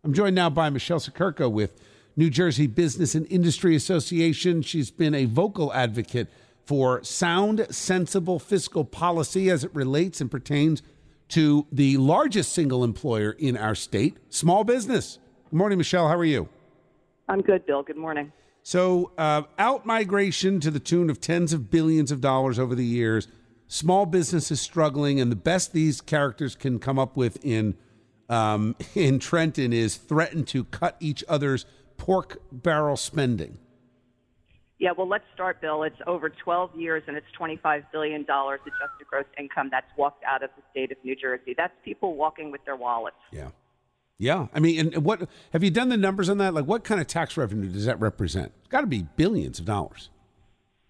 I'm joined now by Michele Siekerka with New Jersey Business and Industry Association. She's been a vocal advocate for sound, sensible fiscal policy as it relates and pertains to the largest single employer in our state, small business. Good morning, Michele. How are you? I'm good, Bill. Good morning. So out-migration to the tune of tens of billions of dollars over the years, small business is struggling, and the best these characters can come up with in Trenton is threaten to cut each other's pork barrel spending. Yeah, well, let's start, Bill. It's over 12 years, and it's $25 billion adjusted gross income that's walked out of the state of New Jersey. That's people walking with their wallets. Yeah. I mean, and what have you done the numbers on that? Like, what kind of tax revenue does that represent? It's got to be billions of dollars.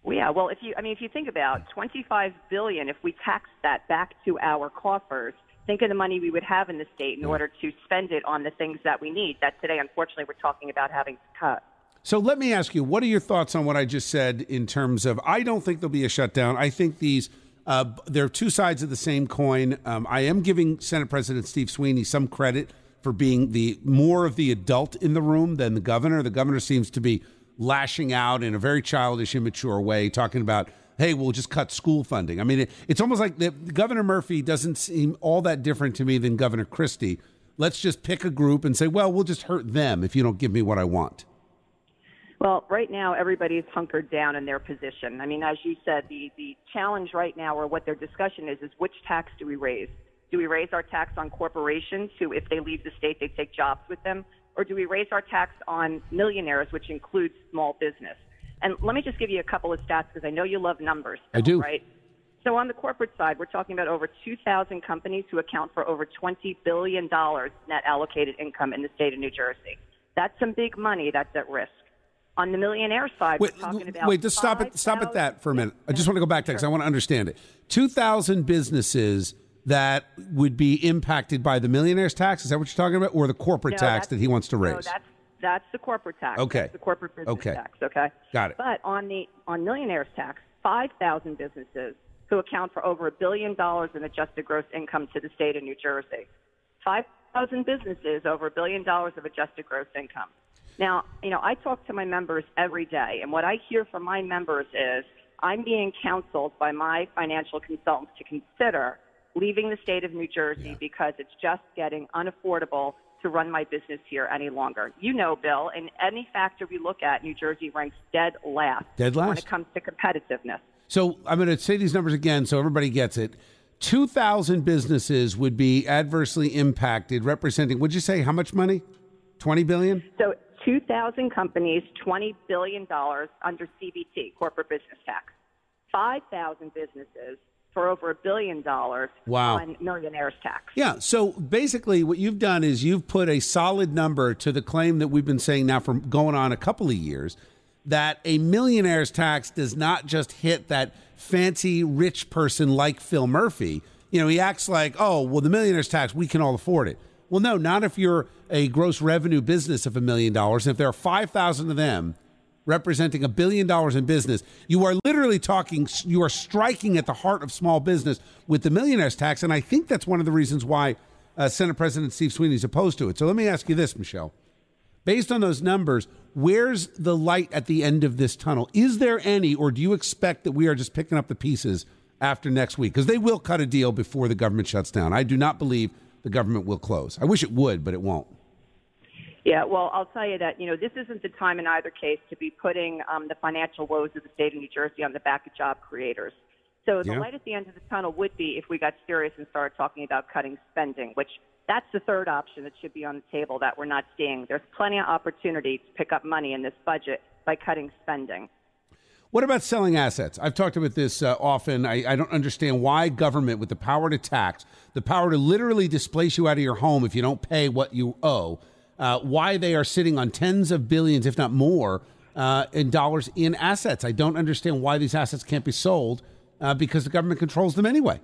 Well, yeah. Well, if you think about $25 billion, if we tax that back to our coffers, think of the money we would have in the state in order to spend it on the things that we need. That today, unfortunately, we're talking about having to cut. So let me ask you, what are your thoughts on what I just said in terms of, I don't think there'll be a shutdown. I think they're two sides of the same coin. I am giving Senate President Steve Sweeney some credit for being the more of the adult in the room than the governor. The governor seems to be lashing out in a very childish, immature way, talking about, hey, we'll just cut school funding. I mean, it's almost like Governor Murphy doesn't seem all that different to me than Governor Christie. Let's just pick a group and say, well, we'll just hurt them if you don't give me what I want. Well, right now, everybody's hunkered down in their position. I mean, as you said, the challenge right now, or what their discussion is which tax do we raise? Do we raise our tax on corporations who, if they leave the state, they take jobs with them? Or do we raise our tax on millionaires, which includes small business? And let me just give you a couple of stats because I know you love numbers. I do. Right? So on the corporate side, we're talking about over 2,000 companies who account for over $20 billion net allocated income in the state of New Jersey. That's some big money that's at risk. On the millionaire side, we're talking about... Wait, just stop at that for a minute. I just want to go back to that because I want to understand it. 2,000 businesses that would be impacted by the millionaire's tax? Is that what you're talking about? Or the corporate tax that he wants to raise? No, that's the corporate tax. Okay. That's the corporate business tax, okay? Got it. But on millionaire's tax, 5,000 businesses who account for over $1 billion in adjusted gross income to the state of New Jersey. 5,000 businesses, over $1 billion of adjusted gross income. Now, I talk to my members every day, and what I hear from my members is I'm being counseled by my financial consultants to consider leaving the state of New Jersey because it's just getting unaffordable to run my business here any longer. You know, Bill, in any factor we look at, New Jersey ranks dead last when it comes to competitiveness. So I'm going to say these numbers again so everybody gets it. 2,000 businesses would be adversely impacted, representing, would you say, how much money? $20 billion? So 2,000 companies, $20 billion under CBT, corporate business tax. 5,000 businesses for over $1 billion on millionaire's tax. Yeah, so basically what you've done is you've put a solid number to the claim that we've been saying now for going on a couple of years, that a millionaire's tax does not just hit that fancy rich person like Phil Murphy. He acts like, oh, well, the millionaire's tax, we can all afford it. Well, no, not if you're a gross revenue business of $1 million. And if there are 5,000 of them representing $1 billion in business, you are literally you are striking at the heart of small business with the millionaire's tax. And I think that's one of the reasons why Senate President Steve Sweeney is opposed to it. So let me ask you this, Michele. Based on those numbers, where's the light at the end of this tunnel? Is there any, or do you expect that we are just picking up the pieces after next week? Because they will cut a deal before the government shuts down. I do not believe the government will close. I wish it would, but it won't. Yeah, well, I'll tell you that, this isn't the time in either case to be putting the financial woes of the state of New Jersey on the back of job creators. So the light at the end of the tunnel would be if we got serious and started talking about cutting spending, which that's the third option that should be on the table that we're not seeing. There's plenty of opportunity to pick up money in this budget by cutting spending. What about selling assets? I've talked about this often. I don't understand why government with the power to tax, the power to literally displace you out of your home if you don't pay what you owe, why they are sitting on tens of billions, if not more, in dollars in assets. I don't understand why these assets can't be sold because the government controls them anyway.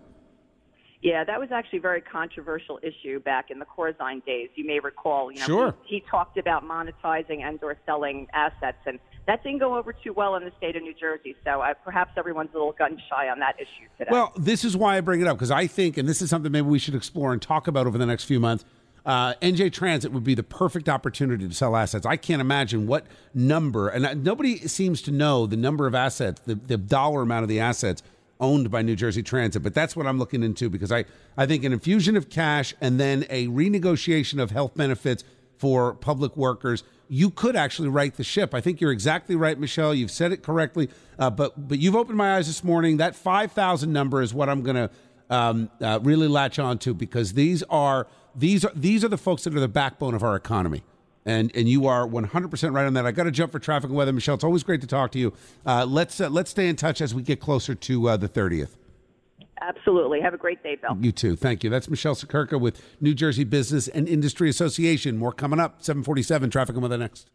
Yeah, that was actually a very controversial issue back in the Corzine days. You may recall, Sure. He talked about monetizing and or selling assets, and that didn't go over too well in the state of New Jersey. So perhaps everyone's a little gun shy on that issue today. Well, this is why I bring it up, because I think, and this is something maybe we should explore and talk about over the next few months, NJ Transit would be the perfect opportunity to sell assets. I can't imagine what number, and nobody seems to know the number of assets, the dollar amount of the assets owned by New Jersey Transit. But that's what I'm looking into, because I think an infusion of cash and then a renegotiation of health benefits for public workers, you could actually right the ship. I think you're exactly right, Michele. You've said it correctly. But you've opened my eyes this morning. That 5,000 number is what I'm going to really latch on to, because these are the folks that are the backbone of our economy. And you are 100% right on that. I got to jump for traffic and weather, Michele. It's always great to talk to you. Let's stay in touch as we get closer to the 30th. Absolutely. Have a great day, Bill. You too. Thank you. That's Michele Siekerka with New Jersey Business and Industry Association. More coming up. 747 traffic and weather next.